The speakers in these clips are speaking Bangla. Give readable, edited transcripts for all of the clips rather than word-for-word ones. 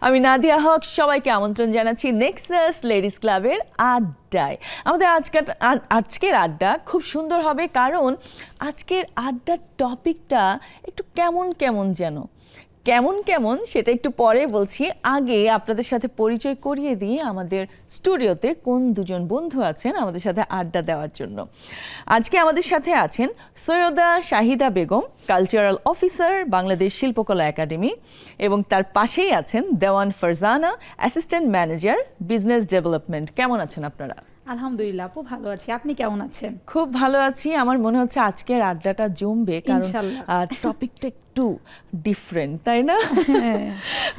আমি নাদিয়া হক, সবাইকে আমন্ত্রণ জানাচ্ছি নেক্সাস লেডিস ক্লাবের আড্ডায়। আমাদের আজকের আড্ডা খুব সুন্দর হবে, কারণ আজকের আড্ডার টপিকটা একটু কেমন যেন সেটা একটু পরে বলছি। আগে আপনাদের সাথে পরিচয় করিয়ে দিয়ে আমাদের স্টুডিওতে কোন দুজন বন্ধু আছেন আমাদের সাথে আড্ডা দেওয়ার জন্য। আজকে আমাদের সাথে আছেন Syeda Shahida Begum, cultural officer, Bangladesh Shilpakala academy, এবং তার পাশেই আছেন Dewan Farzana, assistant manager, business development. কেমন আছেন আপনারা? আলহামদুলিল্লাহ আপু, ভালো আছি। আপনি কেমন আছেন? খুব ভালো আছি। আমার মনে হচ্ছে আজকের আড্ডাটা জমবে, কারণ টপিকটা একটু ডিফারেন্ট, তাই না?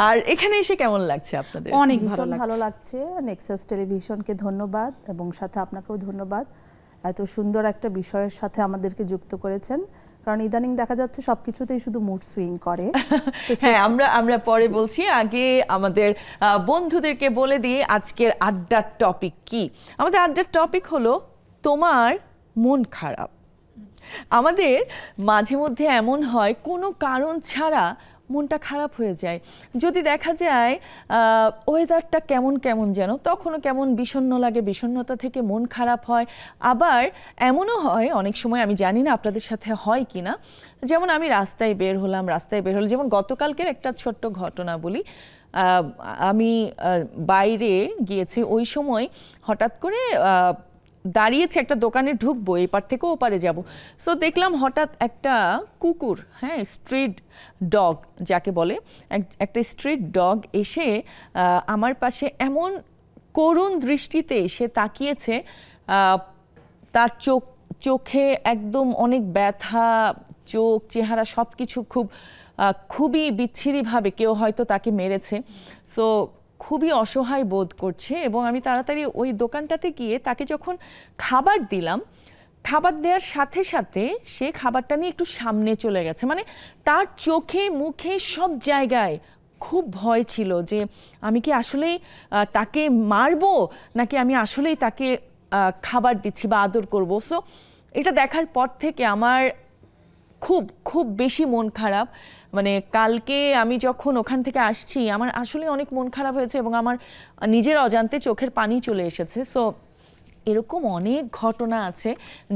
আর এখানে এসে কেমন লাগছে আপনাদের? অনেক ভালো লাগছে। নেক্সাস টেলিভিশনকে ধন্যবাদ, এবং সাথে আপনাকেও ধন্যবাদ, এত সুন্দর একটা বিষয়ের সাথে আমাদেরকে যুক্ত করেছেন। কারণ ইদানিং দেখা যাচ্ছে সবকিছুতেই শুধু মুড সুইং করে। হ্যাঁ, আমরা পরে বলছি। আগে আমাদের বন্ধুদেরকে বলে দিয়ে আজকের আড্ডার টপিক কি। আমাদের আড্ডার টপিক হলো তোমার মন খারাপ। আমাদের মাঝে মধ্যে এমন হয়, কোনো কারণ ছাড়া মনটা খারাপ হয়ে যায়। যদি দেখা যায় ওয়েদারটা কেমন যেন, তখনও কেমন বিষণ্ণ লাগে, বিষণ্ণতা থেকে মন খারাপ হয়। আবার এমনও হয় অনেক সময়, আমি জানি না আপনাদের সাথে হয় কি না, যেমন আমি রাস্তায় বের হলাম, যেমন গতকালকের একটা ছোট্ট ঘটনা বলি। আমি বাইরে গিয়েছি, ওই সময় হঠাৎ করে দাঁড়িয়েছে একটা দোকানে, ঢুকবো, এপার থেকে ওপারে যাব। সো দেখলাম হঠাৎ একটা কুকুর, হ্যাঁ, স্ট্রিট ডগ যাকে বলে, একটা স্ট্রিট ডগ এসে আমার পাশে এমন করুণ দৃষ্টিতে এসে তাকিয়েছে। তার চোখে একদম অনেক ব্যথা, চোখ, চেহারা সব কিছু খুবই বিচ্ছিরিভাবে, কেউ হয়তো তাকে মেরেছে। সো খুবই অসহায় বোধ করছে, এবং আমি তাড়াতাড়ি ওই দোকানটাতে গিয়ে তাকে যখন খাবার দিলাম, খাবার দেওয়ার সাথে সাথে সে খাবারটা নিয়ে একটু সামনে চলে গেছে। মানে তার চোখে মুখে সব জায়গায় খুব ভয় ছিল যে আমি কি আসলেই তাকে মারবো, নাকি আমি আসলেই তাকে খাবার দিচ্ছি বা আদর করবো। সো এটা দেখার পর থেকে আমার খুব বেশি মন খারাপ। মানে কালকে আমি যখন ওখান থেকে আসছি, আমার আসলে অনেক মন খারাপ হয়েছে, এবং আমার নিজের অজান্তে চোখের পানি চলে এসেছে। সো এরকম অনেক ঘটনা আছে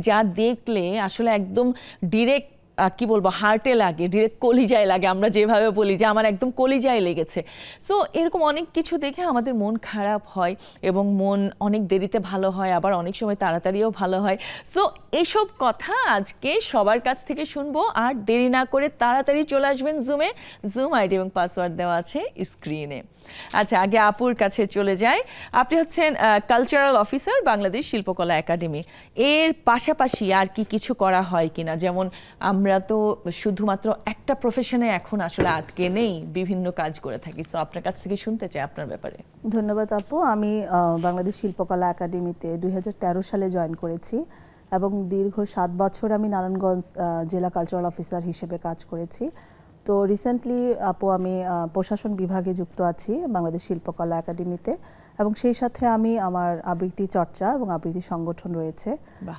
যা দেখলে আসলে একদম ডিরেক্ট কি বলবো, হার্টে লাগে, ডিরেক্ট কলিজায় লাগে। আমরা যেভাবে বলি যে আমার একদম কলিজায় লেগেছে। সো এরকম অনেক কিছু দেখে আমাদের মন খারাপ হয়, এবং মন অনেক দেরিতে ভালো হয়, আবার অনেক সময় তাড়াতাড়িও ভালো হয়। সো এসব কথা আজকে সবার কাছ থেকে শুনবো। আর দেরি না করে তাড়াতাড়ি চলে আসবেন জুমে। জুম আইডি এবং পাসওয়ার্ড দেওয়া আছে স্ক্রিনে। আচ্ছা, আগে আপুর কাছে চলে যাই। আপনি হচ্ছেন cultural officer, Bangladesh Shilpakala academy. এর পাশাপাশি আর কি কিছু করা হয় কিনা? যেমন আমরা তো শুধুমাত্র একটা প্রফেশনে এখন আসলে আটকে নেই, বিভিন্ন কাজ করে থাকি। তো আপনার কাছ থেকে শুনতে চাই আপনার ব্যাপারে। ধন্যবাদ আপু। আমি বাংলাদেশ শিল্পকলা একাডেমিতে 2013 সালে জয়েন করেছি, এবং দীর্ঘ 7 বছর আমি নারায়ণগঞ্জ জেলা কালচারাল অফিসার হিসেবে কাজ করেছি। তো রিসেন্টলি আপু আমি প্রশাসন বিভাগে যুক্ত আছি বাংলাদেশ শিল্পকলা একাডেমিতে, এবং সেই সাথে আমি আমার আবৃত্তি চর্চা এবং আবৃত্তি সংগঠন রয়েছে,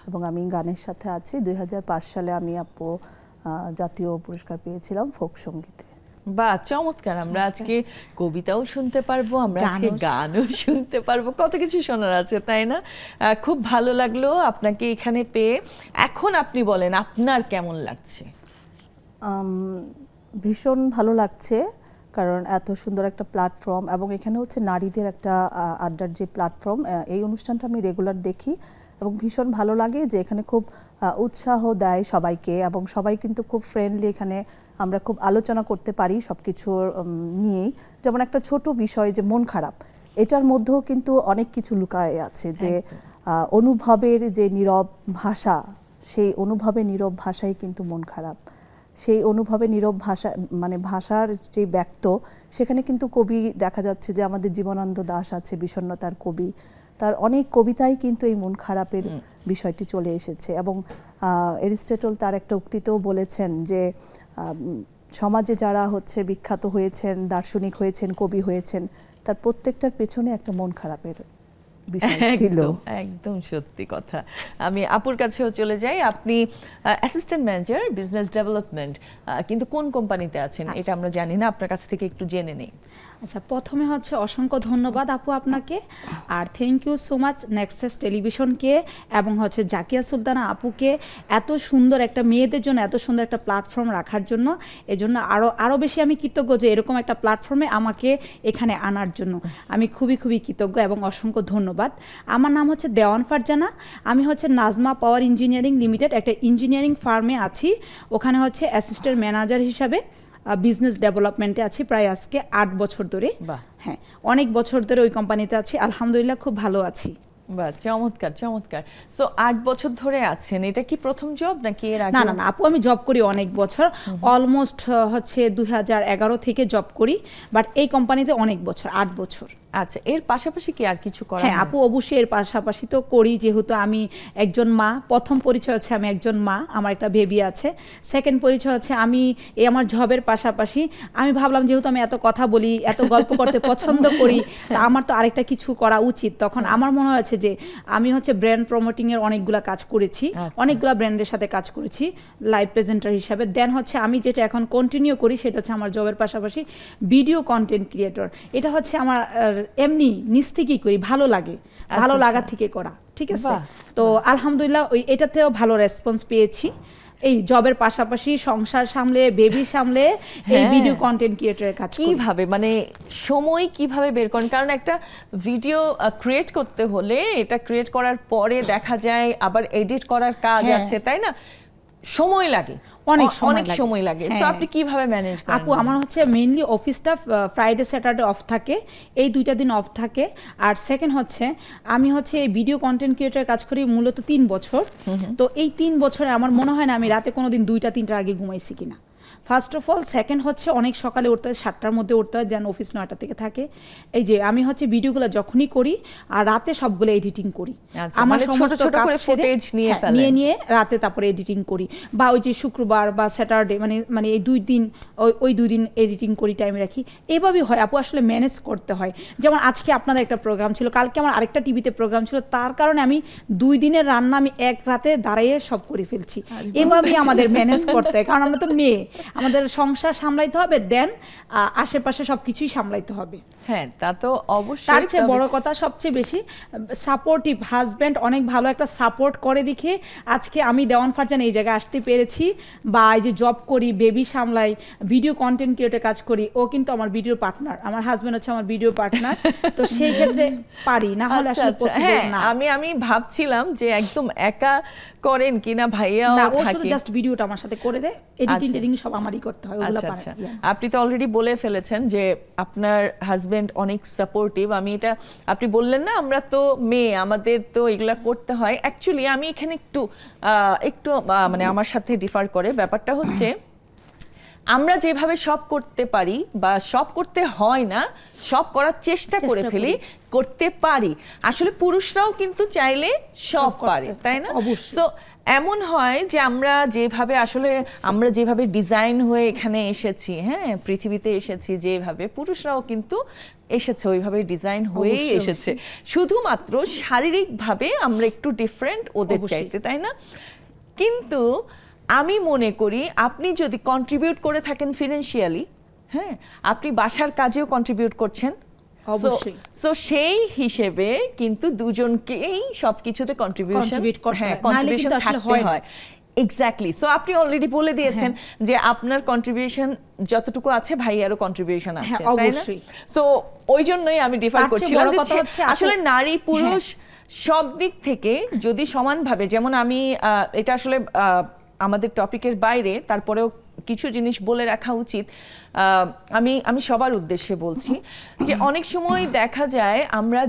এবং আমি গানের সাথে আছি। 2005 সালে আমি আপু জাতীয় পুরস্কার পেয়েছিলাম ফোক সঙ্গীতে। বাহ, চমৎকার। আমরা আজকে কবিতাও শুনতে পারবো, আমরা আজকে গানও শুনতে পারবো, কত কিছু শোনার আছে, তাই না? খুব ভালো লাগলো আপনাকে এখানে পেয়ে। এখন আপনি বলেন আপনার কেমন লাগছে? ভীষণ ভালো লাগছে, কারণ এত সুন্দর একটা প্ল্যাটফর্ম, এবং এখানে হচ্ছে নারীদের একটা আড্ডার যে প্ল্যাটফর্ম, এই অনুষ্ঠানটা আমি রেগুলার দেখি, এবং ভীষণ ভালো লাগে যে এখানে খুব উৎসাহ দেয় সবাইকে, এবং সবাই কিন্তু খুব ফ্রেন্ডলি। এখানে আমরা খুব আলোচনা করতে পারি সব কিছুর নিয়েই। যেমন একটা ছোট বিষয় যে মন খারাপ, এটার মধ্যেও কিন্তু অনেক কিছু লুকায় আছে, যে অনুভবের যে নীরব ভাষা, সেই অনুভবে নীরব ভাষাই কিন্তু মন খারাপ। সেই অনুভবে নীরব ভাষা, মানে ভাষার যে ব্যক্ত, সেখানে কিন্তু কবি দেখা যাচ্ছে যে আমাদের জীবনানন্দ দাশ আছে, বিষণ্ণতার কবি, তার অনেক কবিতায় কিন্তু এই মন খারাপের বিষয়টি চলে এসেছে। এবং এরিস্টটল তার একটা উক্তিতেও বলেছেন যে সমাজে যারা হচ্ছে বিখ্যাত হয়েছেন, দার্শনিক হয়েছেন, কবি হয়েছেন, তার প্রত্যেকটার পেছনে একটা মন খারাপের বিষয় ছিল। একদম সত্যি কথা। আমি আপুর কাছেও চলে যাই। আপনি অ্যাসিস্ট্যান্ট ম্যানেজার বিজনেস ডেভেলপমেন্ট, কিন্তু কোন কোম্পানিতে আছেন এটা আমরা জানি না, আপনার কাছ থেকে একটু জেনে নেই। আচ্ছা, প্রথমে হচ্ছে অসংখ্য ধন্যবাদ আপু আপনাকে, আর thank you so much Nexus টেলিভিশনকে এবং হচ্ছে জাকিয়া সুলতানা আপুকে এত সুন্দর একটা মেয়েদের জন্য এত সুন্দর একটা প্ল্যাটফর্ম রাখার জন্য। এজন্য আরও বেশি আমি কৃতজ্ঞ যে এরকম একটা প্ল্যাটফর্মে আমাকে এখানে আনার জন্য আমি খুবই কৃতজ্ঞ এবং অসংখ্য ধন্যবাদ। আমার নাম হচ্ছে দেওয়ান ফারজানা, আমি হচ্ছে নাজমা পাওয়ার ইঞ্জিনিয়ারিং লিমিটেড একটা ইঞ্জিনিয়ারিং ফার্মে আছি, ওখানে হচ্ছে অ্যাসিস্ট্যান্ট ম্যানেজার হিসাবে বিজনেস ডেভেলপমেন্টে আছি প্রায় আজকে 8 বছর ধরে। হ্যাঁ, অনেক বছর ধরে ওই কোম্পানিতে আছি, আলহামদুলিল্লাহ খুব ভালো আছি। বাহ, চমৎকার চমৎকার। সো 8 বছর ধরে আছেন, এটা কি প্রথম জব নাকি এর আগে? না আপু, আমি জব করি অনেক বছর, অলমোস্ট হচ্ছে 2011 থেকে জব করি, বাট এই কোম্পানিতে অনেক বছর, 8 বছর। আচ্ছা, এর পাশাপাশি কি আর কিছু করা? হ্যাঁ আপু, অবশ্যই এর পাশাপাশি তো করি, যেহেতু আমি একজন মা। প্রথম পরিচয় হচ্ছে আমি একজন মা, আমার একটা বেবি আছে। সেকেন্ড পরিচয় হচ্ছে আমি এই আমার জবের পাশাপাশি আমি ভাবলাম যেহেতু আমি এত কথা বলি, এত গল্প করতে পছন্দ করি, তা আমার তো আরেকটা কিছু করা উচিত। তখন আমার মনে হয়েছে যে আমি হচ্ছে ব্র্যান্ড প্রমোটিং এর অনেকগুলা কাজ করেছি, অনেকগুলা ব্র্যান্ডের সাথে কাজ করেছি লাইভ প্রেজেন্টার হিসাবে। দেন হচ্ছে আমি যেটা এখন কন্টিনিউ করি সেটা হচ্ছে আমার জবের পাশাপাশি ভিডিও কন্টেন্ট ক্রিয়েটর। এটা হচ্ছে আমার এমনি নিজ থেকেই করি, ভালো লাগে, ভালো লাগা থেকে করা, ঠিক আছে। তো আলহামদুলিল্লাহ এটাতেও ভালো রেসপন্স পেয়েছি। এই জবের পাশাপাশি সংসার সামলে, বেবি সামলে, এই ভিডিও কন্টেন্ট ক্রিয়েটরের কাজ কিভাবে, মানে সময় কিভাবে বের করেন? কারণ একটা ভিডিও ক্রিয়েট করতে হলে এটা ক্রিয়েট করার পরে দেখা যায় আবার এডিট করার কাজ আছে, তাই না? সময় লাগে, অনেক সময় লাগে। সো আপনি কিভাবে ম্যানেজ করেন? আপু, আমার হচ্ছে মেইনলি অফিসটা ফ্রাইডে স্যাটারডে অফ থাকে, এই 2টা দিন অফ থাকে। আর সেকেন্ড হচ্ছে আমি হচ্ছে ভিডিও কন্টেন্ট ক্রিয়েটর কাজ করি মূলত 3 বছর। তো এই 3 বছরে আমার মনে হয় না আমি রাতে কোনোদিন 2টা-3টার আগে ঘুমাইছি কিনা, ফার্স্ট অফ অল। সেকেন্ড হচ্ছে অনেক সকালে উঠতে হয়, 7টার মধ্যে উঠতে হয়, দেন অফিস 9টা থেকে থাকে। এই যে আমি হচ্ছে ভিডিওগুলো যখনই করি আর রাতে সবগুলো এডিটিং করি, আমার সমস্ত কাজ নিয়ে রাতে তারপরে এডিটিং করি। বা ওই যে শুক্রবার বা স্যাটারডে মানে এই 2 দিন ওই 2 দিন এডিটিং করি, টাইম রাখি, এভাবেই হয় আপু। আসলে ম্যানেজ করতে হয়। যেমন আজকে আপনাদের একটা প্রোগ্রাম ছিল, কালকে আমার আরেকটা টিভিতে প্রোগ্রাম ছিল, তার কারণে আমি 2 দিনের রান্না আমি এক রাতে দাঁড়িয়ে সব করে ফেলছি। এভাবেই আমাদের ম্যানেজ করতে হয়, কারণ আমরা তো মেয়ে, আমাদের সংসার সামলাইতে হবে, দেন আশেপাশে সবকিছুই সামলাইতে হবে। হ্যাঁ, তা তো অবশ্যই। তার চেয়ে বড় কথা সবচেয়ে বেশি সাপোর্টিভ হাজব্যান্ড, অনেক ভালো একটা সাপোর্ট করে দেখে আজকে আমি দেওয়ান ফারজানা এই জায়গায় আসতে পেরেছি। বা এই যে জব করি, বেবি সামলাই, ভিডিও কন্টেন্ট ক্রিয়েটর কাজ করি, ও কিন্তু আমার ভিডিও পার্টনার, আমার হাজব্যান্ড হচ্ছে আমার ভিডিও পার্টনার। তো সেই ক্ষেত্রে পারি, না হলে আসলে পসিবল না। আমি ভাবছিলাম যে একদম একা করেন কিনা, ভাইয়াও থাকে, ও শুধু জাস্ট ভিডিওটা আমার সাথে করে দেয়, এডিটিং সব আমারই করতে হয়, ওগুলো পারে। আপনি তো অলরেডি বলে ফেলেছেন যে আপনার হাজবেন্ড অনেক সাপোর্টিভ। আমি এটা আপনি বললেন না, আমরা তো মেয়ে, আমাদের তো এগুলা করতে হয়। অ্যাকচুয়ালি আমি এখানে একটু মানে আমার সাথে ডিফার করে। ব্যাপারটা হচ্ছে আমরা যেভাবে সব করতে পারি বা সব করতে হয় না, সব করার চেষ্টা করে ফেলি, করতে পারি। আসলে পুরুষরাও কিন্তু চাইলে সব পারে, তাই না? সো এমন হয় যে আমরা যেভাবে ডিজাইন হয়ে এখানে এসেছি, হ্যাঁ, পৃথিবীতে এসেছি যেভাবে, পুরুষরাও কিন্তু এসেছে ওইভাবে ডিজাইন হয়েই এসেছে। শুধুমাত্র শারীরিকভাবে আমরা একটু ডিফারেন্ট ওদের চাইতে, তাই না? কিন্তু আমি মনে করি আপনি যদি কন্ট্রিবিউট করে থাকেন ফিনান্সিয়ালি, হ্যাঁ, আপনি বাসার কাজেও কন্ট্রিবিউট করছেন, সো সেই হিসেবে কিন্তু দুজনকেই সবকিছুতে কন্ট্রিবিউশন থাকতে হয়। এক্স্যাক্টলি। সো আপনি অলরেডি বলে দিয়েছেন যে আপনার কন্ট্রিবিউশন যতটুকু আছে, ভাইয়ারও কন্ট্রিবিউশন আছে, তাই না? সো ওই জন্যই আমি ডিফার করছিলাম যে আসলে নারী পুরুষ সব দিক থেকে যদি সমানভাবে, যেমন আমি এটা আসলে আমাদের টপিকের বাইরে, তারপরেও কিছু জিনিস বলে রাখা উচিত। আমি সবার উদ্দেশ্যে বলছি যে অনেক সময় দেখা যায় আমরা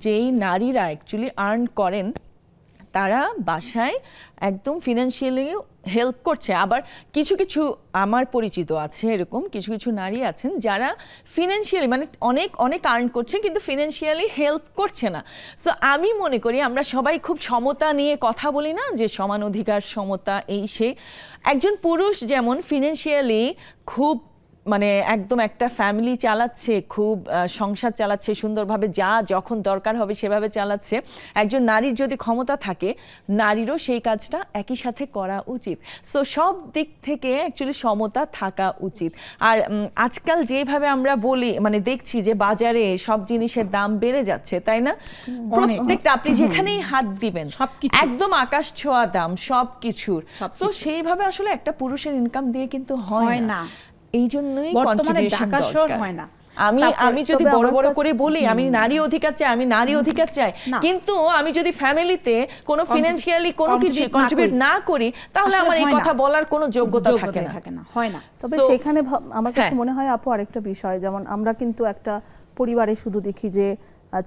যেই নারীরা অ্যাকচুয়ালি আর্ন করেন, তারা বাসায় একদম ফিনান্সিয়ালি হেল্প করছে। আবার কিছু কিছু আমার পরিচিত আছে, এরকম কিছু কিছু নারী আছেন যারা ফিনান্সিয়ালি মানে অনেক অনেক আর্ন করছে কিন্তু ফিনান্সিয়ালি হেল্প করছে না। সো আমি মনে করি আমরা সবাই খুব সমতা নিয়ে কথা বলি না, যে সমান অধিকার, সমতা, এই সে। একজন পুরুষ যেমন ফিনান্সিয়ালি খুব মানে একদম একটা ফ্যামিলি চালাচ্ছে, খুব সংসার চালাচ্ছে সুন্দরভাবে, যা যখন দরকার হবে সেভাবে চালাচ্ছে, একজন নারীর যদি ক্ষমতা থাকে নারীরও সেই কাজটা একই সাথে করা উচিত। সো সব দিক থেকে অ্যাকচুয়ালি সমতা থাকা উচিত। আর আজকাল যেভাবে আমরা বলি, মানে দেখছি যে বাজারে সব জিনিসের দাম বেড়ে যাচ্ছে, তাই না? প্রত্যেকটা আপনি যেখানেই হাত দিবেন সবকিছু একদম আকাশ ছোঁয়া দাম সবকিছুর। সো সেইভাবে আসলে একটা পুরুষের ইনকাম দিয়ে কিন্তু হয় না। এই জন্যই বর্তমানে ঢাকা শহর হয় না। আমি যদি বড় বড় করে বলি আমি নারী অধিকার চাই, আমি নারী অধিকার চাই, কিন্তু আমি যদি ফ্যামিলিতে কোনো ফিনান্সিয়ালি কোনো কিছু কন্ট্রিবিউট না করি তাহলে আমার এই কথা বলার কোনো যোগ্যতা থাকে না, হয় না। তবে সেখানে আমার কাছে মনে হয় আপু আরেকটা বিষয়, যেমন আমরা কিন্তু একটা পরিবারে শুধু দেখি যে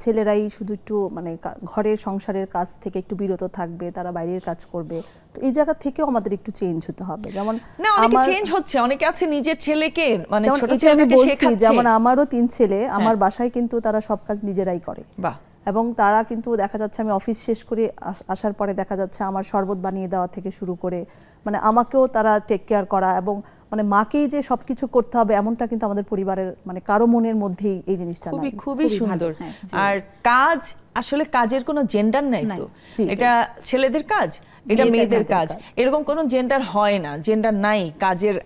ছেলেরাই শুধু একটু মানে ঘরের সংসারের কাজ থেকে একটু বিরত থাকবে, তারা বাইরের কাজ করবে। তো এই জায়গা থেকেও আমাদের একটু চেঞ্জ হতে হবে। যেমন না, অনেকে চেঞ্জ হচ্ছে, অনেকে আছে নিজের ছেলেকে মানে ছোট ছেলেকে শেখাচ্ছে। যেমন আমারও 3 ছেলে, আমার বাসায় কিন্তু তারা সব কাজ নিজেরাই করে। বাহ। এবং তারা কিন্তু দেখা যাচ্ছে আমি অফিস শেষ করে আসার পরে দেখা যাচ্ছে আমার শরবত বানিয়ে দেওয়া থেকে শুরু করে মানে আমাকেও তারা টেক কেয়ার করা, এবং মানে মাকেই যে সবকিছু করতে হবে এমনটা কিন্তু আমাদের পরিবারের মানে কারো মনের মধ্যেই এই জিনিসটা নাই। খুবই সুন্দর। আর কাজ আসলে কাজের কোনো জেন্ডার নাই তো, এটা ছেলেদের কাজ, এটা মেয়েদের কাজ, এরকম কোনো জেন্ডার হয় না, জেন্ডার নাই কাজের।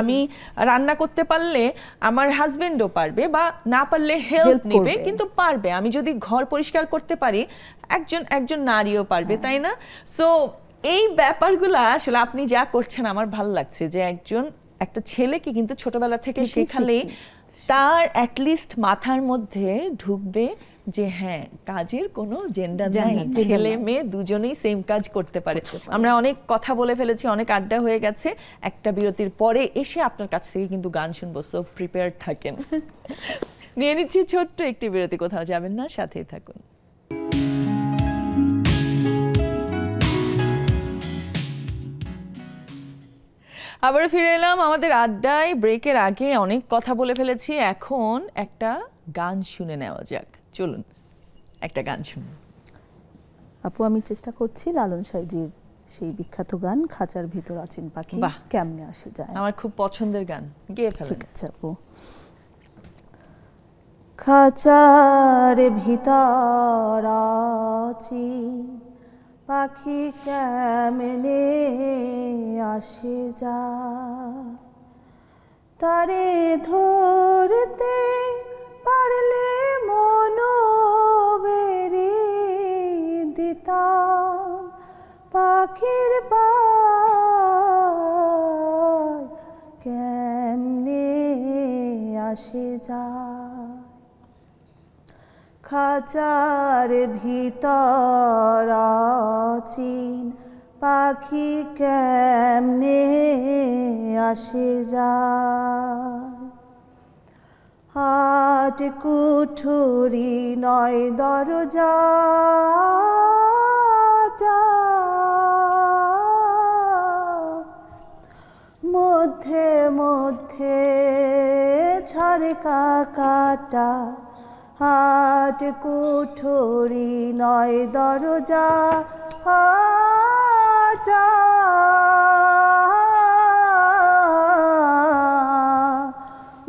আমি রান্না করতে পারলে আমার হাজবেন্ডও পারবে, বা না পারলে হেল্প নেবে, কিন্তু পারবে। আমি যদি ঘর পরিষ্কার করতে পারি একজন নারীও পারবে, তাই না? সো এই ব্যাপারগুলো আসলে আপনি যা করছেন আমার ভালো লাগছে, যে একটা ছেলেকে কিন্তু ছোটবেলা থেকে শেখালেই তার অ্যাটলিস্ট মাথার মধ্যে ঢুকবে যে হ্যাঁ, কাজের কোনো জেন্ডার নাই, ছেলে মেয়ে দুজনেই সেম কাজ করতে পারে। আমরা অনেক কথা বলে ফেলেছি, অনেক আড্ডা হয়ে গেছে। একটা বিরতির পরে এসে আপনার কাছ থেকে কিন্তু গান শুনবো, সো প্রিপেয়ার থাকেন। নিয়ে নিচ্ছি ছোট্ট একটি বিরতি, কোথাও যাবেন না, সাথেই থাকুন। আবারও ফিরে এলাম আমাদের আড্ডায়। ব্রেকের আগে অনেক কথা বলে ফেলেছি, এখন একটা গান শুনে নেওয়া যাক। চলুন একটা গান শুনুন। আপু আমি চেষ্টা করছি লালন সাইজির সেই বিখ্যাত গান খাঁচার ভিতর আছেন পাখি কেমনে আসে যায়। আমার খুব পছন্দের গান, গেয়ে ফেলেন। ঠিক আছে আপু। খাঁচার ভিতর আছি পাখি কেমনে আসে যায়, তারে ধরতে পারলে মন বেরি দিতাম পাখির পায় কেমনে আসে যায়। খাঁচার ভিতর আছি পাখি কেমনে আসে যায়, হাট কুঠুরি নয় দরজাটা, মধ্যে মধ্যে ঝড় কাটা, হাট কুঠুরি নয় দরজা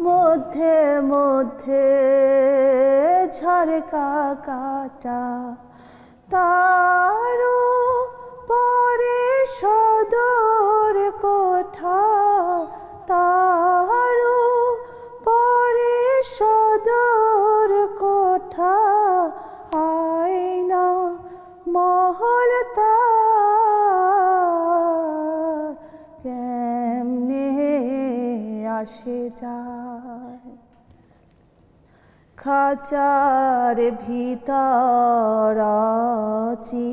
মধ্যে মধ্যে ঝড়কা কাটা, তারও পরে সদর কোঠা, তারও পরে সদর কোঠা, আয়না মহল তার কেমনে আসে যায়। খাঁচার ভিতর আছি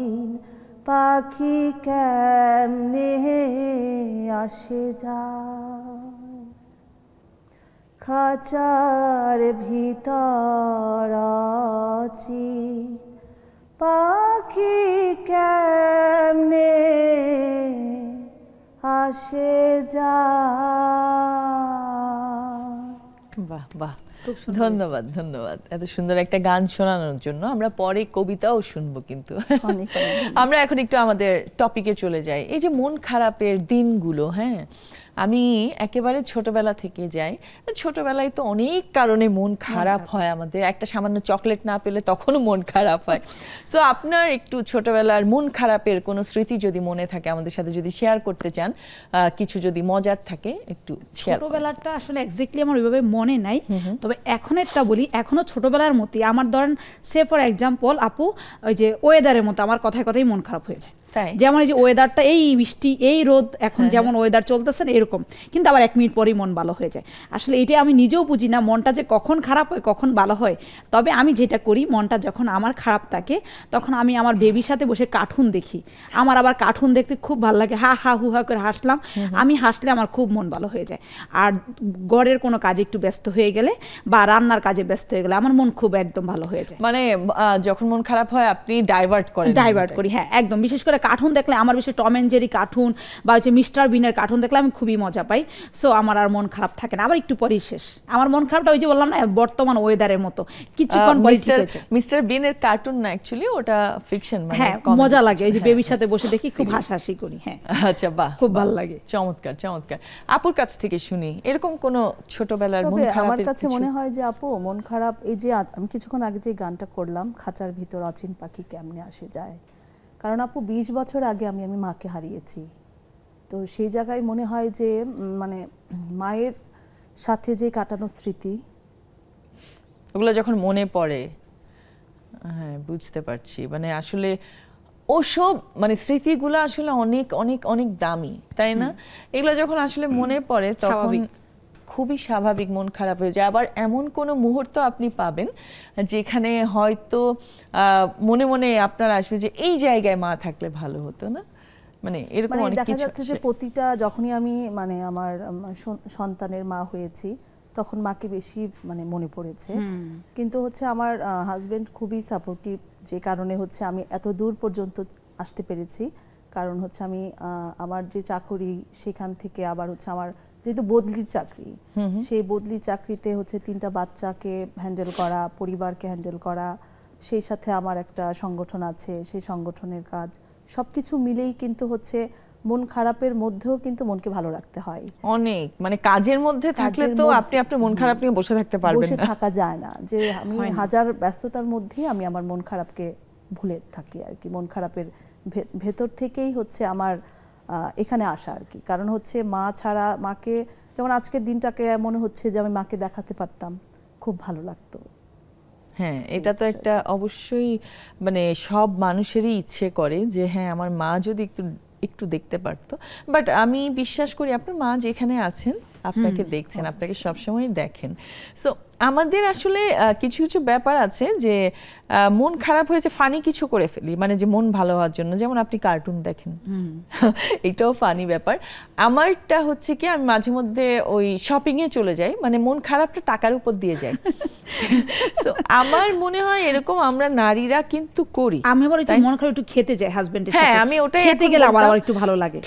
পাখি কেমনে আসে যায়, খাঁচার ভিতর আছি পাখি কেমনে আসে যায়। বাহ বাহ, ধন্যবাদ ধন্যবাদ এত সুন্দর একটা গান শোনানোর জন্য। আমরা পরে কবিতাও শুনবো, কিন্তু আমরা এখন একটু আমাদের টপিকে চলে যাই। এই যে মন খারাপের দিনগুলো, হ্যাঁ, আমি একেবারে ছোটবেলা থেকে যাই। ছোটবেলায় তো অনেক কারণে মন খারাপ হয় আমাদের, একটা সামান্য চকলেট না পেলে তখনও মন খারাপ হয়। সো আপনার একটু ছোটবেলার মন খারাপের কোনো স্মৃতি যদি মনে থাকে আমাদের সাথে যদি শেয়ার করতে চান, কিছু যদি মজার থাকে একটু শেয়ার। ছোটবেলাটা আসলে এক্স্যাক্টলি আমার ওইভাবে মনে নাই, তবে এখনেরটা বলি। এখনো ছোটবেলার মতোই আমার, ধরেন সে ফর এক্সাম্পল আপু, ওই যে ওয়েদারের মতো আমার কথায় কথাই মন খারাপ হয়ে যায়। যেমন এই যে ওয়েদারটা, এই বৃষ্টি এই রোদ, এখন যেমন ওয়েদার চলতেছে না এরকম, কিন্তু আবার 1 মিনিট পরেই মন ভালো হয়ে যায়। আসলে এটা আমি নিজেও বুঝি না মনটা যে কখন খারাপ হয় কখন ভালো হয়। তবে আমি যেটা করি, মনটা যখন আমার খারাপ থাকে তখন আমি আমার বেবির সাথে বসে কার্টুন দেখি। আমার আবার কার্টুন দেখতে খুব ভালো লাগে, হা হা হু হা করে হাসলাম। আমি হাসলে আমার খুব মন ভালো হয়ে যায়। আর ঘরের কোনো কাজে একটু ব্যস্ত হয়ে গেলে বা রান্নার কাজে ব্যস্ত হয়ে গেলে আমার মন খুব একদম ভালো হয়ে যায়। মানে যখন মন খারাপ হয় আপনি ডাইভার্ট করি, হ্যাঁ একদম। বিশেষ করে কার্টুন দেখলে, আমার বেশি টম এন্ড জেরি কার্টুন বা হচ্ছে মিস্টার বিনের কার্টুন দেখলে আমি খুবই মজা পাই। সো আমার আর মন খারাপ থাকে না, আবার একটু পরেই শেষ। আমার মন খারাপটা ওই যে বললাম না, বর্তমান ওয়েদারের মতো কিছুক্ষণ পরে ঠিক হয়েছে। মিস্টার বিনের কার্টুন না, অ্যাকচুয়ালি ওটা ফিকশন, মানে হ্যাঁ মজা লাগে। ওই যে বেবির সাথে বসে দেখি, খুব হাসাহাসি করি। হ্যাঁ আচ্ছা, বাহ, খুব ভালো লাগে। চমৎকার চমৎকার। আপুর কাছ থেকে শুনি এরকম কোন ছোটবেলার মন খারাপ। আমার কাছে মনে হয় যে আপু মন খারাপ, এই যে আমি কিছুক্ষণ আগে যে গানটা করলাম, খাঁচার ভিতর অচিন পাখি কেমনে আসে যায়, কারণ আপু 20 বছর আগে আমি মাকে হারিয়েছি। তো সেই জায়গায় মনে হয় যে মানে মায়ের সাথে যে কাটানো স্মৃতি, ওগুলো যখন মনে পড়ে, হ্যাঁ বুঝতে পারছি। মানে আসলে ওসব মানে স্মৃতিগুলো আসলে অনেক অনেক অনেক দামি, তাই না? এগুলো যখন আসলে মনে পড়ে তখন খুবই স্বাভাবিক মন খারাপ হয়ে যায়। আবার এমন কোনো মুহূর্ত আপনি পাবেন যেখানে হয়তো মনে মনে আপনার আসবে যে এই জায়গায় মা থাকলে ভালো হতো না, মানে এরকম অনেক কিছু। দেখা যাচ্ছে যে প্রতিটা, যখনই আমি মানে আমার সন্তানের মা হয়েছি তখন মাকে বেশি মানে মনে পড়েছে। কিন্তু হচ্ছে আমার হাজবেন্ড খুবই সাপোর্টিভ, যে কারণে হচ্ছে আমি এত দূর পর্যন্ত আসতে পেরেছি। কারণ হচ্ছে আমি আমার যে চাকরি সেখান থেকে আবার হচ্ছে আমার যেহেতু বদলির চাকরি, সেই বদলি চাকরিতে হচ্ছে 3টা বাচ্চাকে হ্যান্ডেল করা, পরিবারকে হ্যান্ডেল করা, সেই সাথে আমার একটা সংগঠন আছে, সেই সংগঠনের কাজ, সবকিছু মিলেই কিন্তু হচ্ছে মন খারাপের মধ্যেও কিন্তু মনকে ভালো রাখতে হয় অনেক। মানে কাজের মধ্যে থাকলে তো আপনি আপনার মন খারাপ নিয়ে বসে থাকতে পারবেন না, বসে থাকা যায় না। যে আমি হাজার ব্যস্ততার মধ্যে আমি আমার মন খারাপকে ভুলে থাকি আর কি। মন খারাপের ভেতর থেকেই হচ্ছে আমার এখানে আসা আর কি। কারণ হচ্ছে মা ছাড়া, মাকে যেমন আজকের দিনটাকে মনে হচ্ছে যে আমি মাকে দেখাতে পারতাম, খুব ভালো লাগতো। হ্যাঁ, এটা তো একটা অবশ্যই মানে সব মানুষেরই ইচ্ছে করে যে হ্যাঁ আমার মা যদি একটু দেখতে পারতো। বাট আমি বিশ্বাস করি আপনার মা যেখানে আছেন আপনাকে দেখছেন, আপনাকে সবসময় দেখেন। সো আমাদের আসলে কিছু কিছু ব্যাপার আছে যে মন খারাপ হয়েছে ফানি কিছু করে ফেলি, মানে যে মন ভালো হওয়ার জন্য, যেমন আপনি কার্টুন দেখেন, এটাও ফানি ব্যাপার। আমারটা হচ্ছে কি, আমি মাঝে মধ্যে ওই শপিংয়ে চলে যাই, মানে মন খারাপটা টাকার উপর দিয়ে যায়। সো আমার মনে হয় এরকম আমরা নারীরা কিন্তু করি। আমি আবার একটু মন খারাপ একটু খেতে যাই হাজবেন্ডের সাথে। হ্যাঁ, আমি ওটাই খেতে গেলে আমার একটু ভালো লাগে,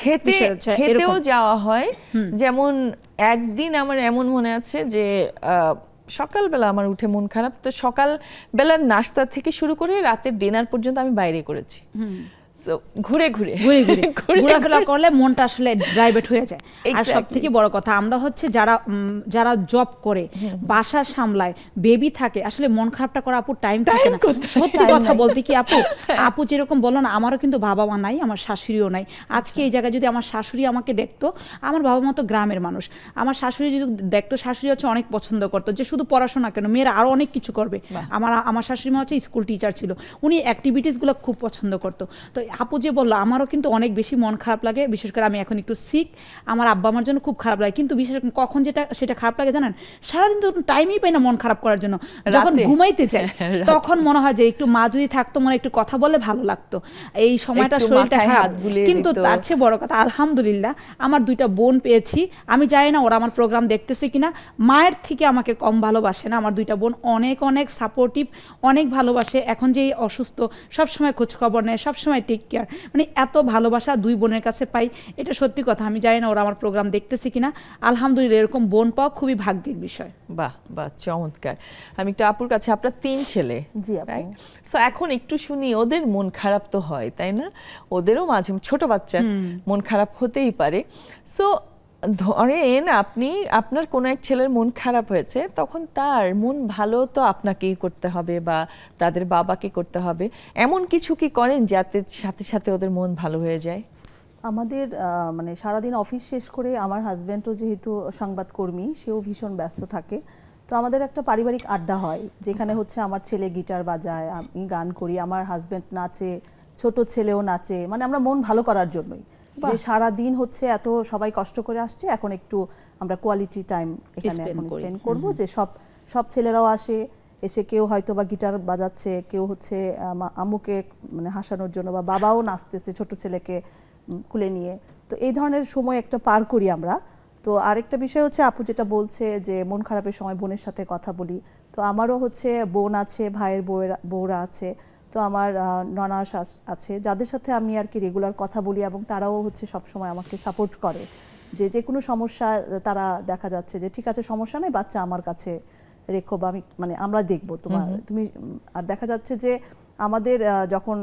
খেতেও যাওয়া হয়। যেমন একদিন আমার এমন মনে আছে যে সকালবেলা আমার উঠে মন খারাপ, তো সকাল বেলার নাস্তা থেকে শুরু করে রাতের ডিনার পর্যন্ত আমি বাইরে করেছি। ঘুরে ঘুরে ঘোরাফেরা করলে মনটা আসলে ডাইভার্ট হয়ে যায়। আর সবথেকে বড় কথা, আমরা হচ্ছে যারা জব করে, বাসা সামলায়, বেবি থাকে, আসলে মন খারাপটা করা আপুর টাইম থাকে না। সত্যি কথা বলতে কি আপু যেরকম বললো না, আমারও কিন্তু বাবা মা নাই, আমার শাশুড়িও নাই। আজকে এই জায়গায় যদি আমার শাশুড়ি আমাকে দেখতো, আমার বাবা মা তো গ্রামের মানুষ, আমার শাশুড়ি যদি দেখতো, শাশুড়ি হচ্ছে অনেক পছন্দ করতো যে শুধু পড়াশোনা কেন, মেয়েরা আরো অনেক কিছু করবে। আমার শাশুড়ি মা হচ্ছে স্কুল টিচার ছিল, উনি অ্যাক্টিভিটিসগুলো খুব পছন্দ করতো। তো আপু যে বললো, আমারও কিন্তু অনেক বেশি মন খারাপ লাগে, বিশেষ করে আমি এখন একটু সিক, আমার আব্বা আমার জন্য খুব খারাপ লাগে। কিন্তু বিশেষ কখন সেটা খারাপ লাগে জানেন, সারাদিন তো টাইমই পাই না মন খারাপ করার জন্য। যখন ঘুমাইতে চাই তখন মনে হয় যে একটু মা যদি থাকতো, মনে একটু কথা বলে ভালো লাগতো, এই সময়টা শরীরটা খারাপ। কিন্তু তার চেয়ে বড় কথা, আলহামদুলিল্লাহ আমার 2টা বোন পেয়েছি। আমি জানি না ওরা আমার প্রোগ্রাম দেখতেছে কিনা, মায়ের থেকে আমাকে কম ভালোবাসে না। আমার 2টা বোন অনেক অনেক সাপোর্টিভ, অনেক ভালোবাসে। এখন যে অসুস্থ সবসময় খোঁজ খবর নেয়, সবসময় টেক কেয়ার, মানে এত ভালোবাসা 2 বোনের কাছে পাই, এটা সত্যি কথা। আমি জানি না ওরা আমার প্রোগ্রাম দেখতেছে কিনা, আলহামদুলিল্লাহ এরকম বোন পাওয়া খুবই ভাগ্যের বিষয়। বাহ বাহ, চমৎকার। আমি একটু আপুর কাছে, আপনার 3 ছেলে, জি আপু, সো এখন একটু শুনি, ওদের মন খারাপ তো হয় তাই না? ওদেরও মাঝে ছোট বাচ্চা মন খারাপ হতেই পারে। সো ধরেন আপনি আপনার কোনো এক ছেলের মন খারাপ হয়েছে, তখন তার মন ভালো তো আপনাকেই করতে হবে বা তাদের বাবাকে করতে হবে, এমন কিছু কি করেন যাতে সাথে সাথে ওদের মন ভালো হয়ে যায়? আমাদের মানে সারাদিন অফিস শেষ করে আমার হাজব্যান্ডও যেহেতু সংবাদকর্মী, সেও ভীষণ ব্যস্ত থাকে, তো আমাদের একটা পারিবারিক আড্ডা হয় যেখানে হচ্ছে আমার ছেলে গিটার বাজায়, আমি গান করি, আমার হাজব্যান্ড নাচে, ছোট ছেলেও নাচে, মানে আমরা মন ভালো করার জন্যই, যে সারা দিন হচ্ছে এত সবাই কষ্ট করে আসছে, এখন একটু আমরা কোয়ালিটি টাইম এখানে এখন স্পেন্ড করব, যে সব ছেলেরাও আসে, এসে কেউ হয়তো বা গিটার বাজাচ্ছে, কেউ হচ্ছে আম্মুকে মানে হাসানোর জন্য, বা বাবাও নাচতেছে ছোট ছেলেকে কুলে নিয়ে, তো এই ধরনের সময় একটা পার করি আমরা। তো আরেকটা বিষয় হচ্ছে আপু যেটা বলছে যে মন খারাপের সময় বোনের সাথে কথা বলি, তো আমারও হচ্ছে বোন আছে, ভাইয়ের বউরা আছে, তো আমার ননাস আছে, যাদের সাথে আমি আর কি রেগুলার কথা বলি, এবং তারাও হচ্ছে সবসময় আমাকে সাপোর্ট করে, যে কোনো সমস্যা তারা দেখা যাচ্ছে যে ঠিক আছে সমস্যা নেই, বাচ্চা আমার কাছে রেখো, বা আমি মানে আমরা দেখবো তুমি। আর দেখা যাচ্ছে যে আমাদের যখন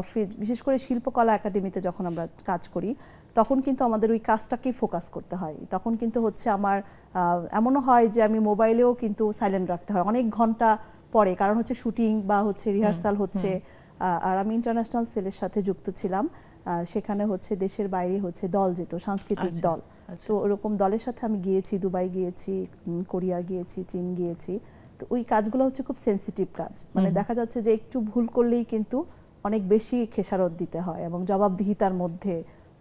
অফিস, বিশেষ করে শিল্পকলা একাডেমিতে যখন আমরা কাজ করি, তখন কিন্তু আমাদের ওই কাজটাকেই ফোকাস করতে হয়, তখন কিন্তু হচ্ছে আমার এমনও হয় যে আমি মোবাইলেও কিন্তু সাইলেন্ট রাখতে হয় অনেক ঘন্টা পরে, কারণ হচ্ছে শুটিং বা হচ্ছে রিহার্সাল হচ্ছে। আর আমি ইন্টারন্যাশনাল সেলের সাথে যুক্ত ছিলাম, সেখানে হচ্ছে দেশের বাইরে হচ্ছে দল যেত, সাংস্কৃতিক দল, তো ওরকম দলের সাথে আমি গিয়েছি, দুবাই গিয়েছি, কোরিয়া গিয়েছি, চীন গিয়েছি, তো ওই কাজগুলো হচ্ছে খুব সেন্সিটিভ কাজ, মানে দেখা যাচ্ছে যে একটু ভুল করলেই কিন্তু অনেক বেশি খেসারত দিতে হয় এবং জবাবদিহিতার মধ্যে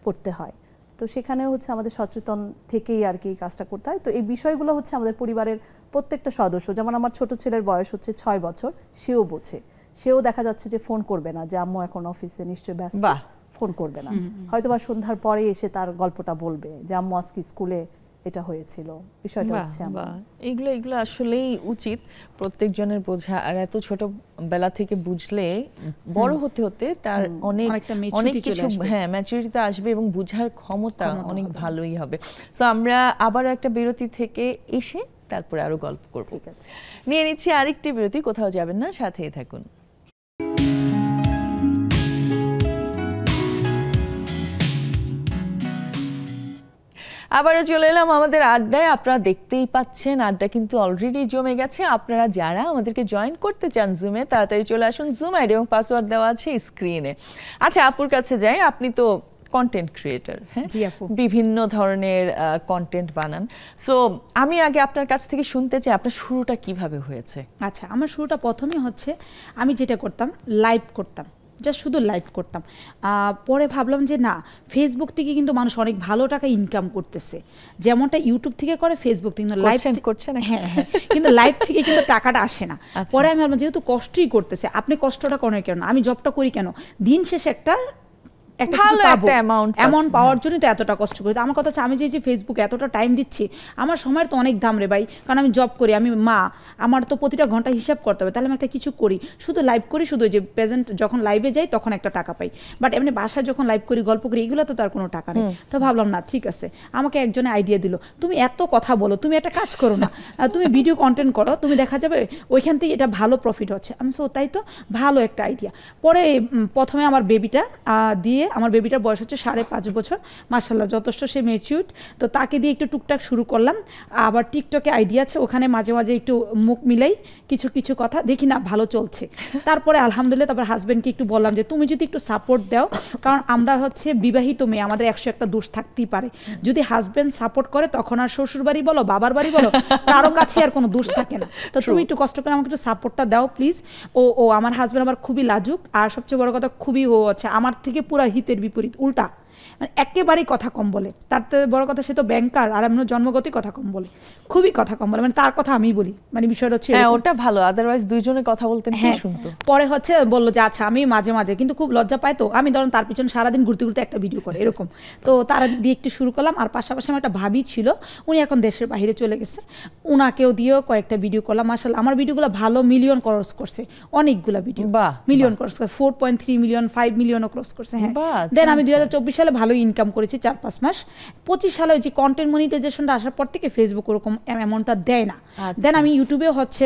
পড়তে হয়, তো সেখানে হচ্ছে আমাদের সচেতন থেকেই আর কি এই কাজটা করতে হয়। তো এই বিষয়গুলো হচ্ছে আমাদের পরিবারের প্রত্যেকটা সদস্য, যেমন আমার ছোট ছেলের বয়স হচ্ছে 6 বছর, সেও বোঝে, সেও দেখা যাচ্ছে যে ফোন করবে না যে আম্মু এখন অফিসে নিশ্চয়ই ব্যস্ত, ফোন করবে না, হয়তো বা সন্ধ্যার পরে এসে তার গল্পটা বলবে যে আম্মু আজকে স্কুলে এটা হয়েছিল, বিষয়টা হচ্ছে এগুলো আসলেই উচিত প্রত্যেকজনের বোঝা, আর এত ছোট বেলা থেকে বুঝলে বড় হতে হতে তার অনেক কিছু ম্যাচুরিটি আসবে এবং বুঝার ক্ষমতা অনেক ভালোই হবে। তো আমরা আবারও একটা বিরতি থেকে এসে তারপরে আরো গল্প করব। ঠিক আছে, নিয়ে নিচ্ছি আরেকটি বিরতি, কোথাও যাবেন না, সাথেই থাকুন। আবারও চলে এলাম আমাদের আড্ডায়। আপনারা দেখতেই পাচ্ছেন আড্ডা কিন্তু অলরেডি জমে গেছে। আপনারা যারা আমাদেরকে জয়েন করতে চান জুমে, তাড়াতাড়ি চলে আসুন। জুম আইডি এবং পাসওয়ার্ড দেওয়া আছে স্ক্রিনে। আচ্ছা, আপুর কাছে যাই। আপনি তো কন্টেন্ট ক্রিয়েটর, হ্যাঁ, বিভিন্ন ধরনের কন্টেন্ট বানান। সো আমি আগে আপনার কাছ থেকে শুনতে চাই আপনার শুরুটা কিভাবে হয়েছে? আচ্ছা, আমার শুরুটা প্রথমেই হচ্ছে আমি যেটা করতাম, লাইভ করতাম, জাস্ট শুধু লাইভ করতাম। পরে ভাবলাম যে না, ফেসবুক থেকে কিন্তু মানুষ অনেক ভালো টাকা ইনকাম করতেছে, যেমনটা ইউটিউব থেকে করে ফেসবুক থেকে কিন্তু লাইভ করছে না। হ্যাঁ হ্যাঁ, কিন্তু লাইভ থেকে কিন্তু টাকাটা আসে না। পরে আমি ভাবলাম যেহেতু কষ্টই করতেছে, আপনি কষ্টটা করেন কেন, আমি জবটা করি কেন, দিন শেষে একটা অ্যামাউন্ট পাওয়ার জন্য তো এতটা কষ্ট করি। আমার কথা হচ্ছে আমি যে ফেসবুকে এতটা টাইম দিচ্ছি, আমার সময়ের তো অনেক দাম রে ভাই, কারণ আমি জব করি, আমি মা, আমার তো প্রতিটা ঘন্টা হিসাব করতে হবে, তাহলে আমি একটা কিছু করি, শুধু লাইভ করি, শুধু যে প্রেজেন্ট যখন লাইভে যাই তখন একটা টাকা পাই, বাট এমনি বাসায় যখন লাইভ করি, গল্প করি, এগুলো তো তার কোনো টাকা নেই। তো ভাবলাম না, ঠিক আছে, আমাকে একজনে আইডিয়া দিল, তুমি এত কথা বলো, তুমি একটা কাজ করো না, তুমি ভিডিও কন্টেন্ট করো, তুমি দেখা যাবে ওইখান থেকে এটা ভালো প্রফিট হচ্ছে। আমি সো তাই তো, ভালো একটা আইডিয়া। পরে প্রথমে আমার বেবিটা দিয়ে, আমার বেবিটার বয়স হচ্ছে 5.5 বছর, মাশাআল্লাহ যথেষ্ট সে ম্যাচিউরড, তো তাকে দিয়ে একটু টুকটাক শুরু করলাম। আবার টিকটকে আইডিয়া আছে, ওখানে মাঝে মাঝে একটু মুখ মিলাই কিছু কথা দেখি, না ভালো চলছে। তারপরে আলহামদুলিল্লাহ, তারপর হাজব্যান্ডকে একটু বললাম যে তুমি যদি একটু সাপোর্ট দাও, কারণ আমরা হচ্ছে বিবাহিত মেয়ে, আমাদের 101টা দোষ থাকতেই পারে, যদি হাজব্যান্ড সাপোর্ট করে তখন আর শ্বশুর বাড়ি বলো, বাবার বাড়ি বলো, কারো কাছে আর কোনো দোষ থাকে না। তো তুমি একটু কষ্ট করে আমাকে একটু সাপোর্টটা দাও প্লিজ। ও আমার হাজব্যান্ড আবার খুবই লাজুক, আর সবচেয়ে বড় কথা খুবই ও হচ্ছে আমার থেকে পুরো হিতের বিপরীত, উল্টা, মানে একেবারেই কথা কম বলে। তার থেকে বড় কথা, সে তো ব্যাংকার, আর এমন জন্মগতই কথা কম বলে, খুবই কথা কম বলে, মানে তার কথা আমি বলি, মানে বিষয়টা হচ্ছে ওটা ভালো, আদারওয়াইজ দুইজনে কথা বলতেন, হ্যাঁ শুনতো। পরে হচ্ছে বললো যে আচ্ছা, আমি মাঝে মাঝে কিন্তু খুব লজ্জা পাই, তো আমি ধরুন তার পিছনে সারাদিন ঘুরতে ঘুরতে একটা ভিডিও করে এরকম, তো তারা দিয়ে একটু শুরু করলাম। আর পাশাপাশি আমার একটা ভাবি ছিল, উনি এখন দেশের বাইরে চলে গেছে, ওনাকেও দিয়েও কয়েকটা ভিডিও করলাম। মাশাআল্লাহ আমার ভিডিওগুলো ভালো মিলিয়ন ক্রস করছে, অনেকগুলো ভিডিও মিলিয়ন ক্রস করে, 4.3 মিলিয়ন, 5 মিলিয়নও ক্রস করছে। হ্যাঁ, দেন আমি 2024 সালে ভালো ইনকাম করেছি, 4-5 মাস। 25 সালে যে কন্টেন্ট মনিটাইজেশনটা আসার পর থেকে ফেসবুক ওরকম অ্যামাউন্টটা দেয় না। দেন আমি ইউটিউবে হচ্ছে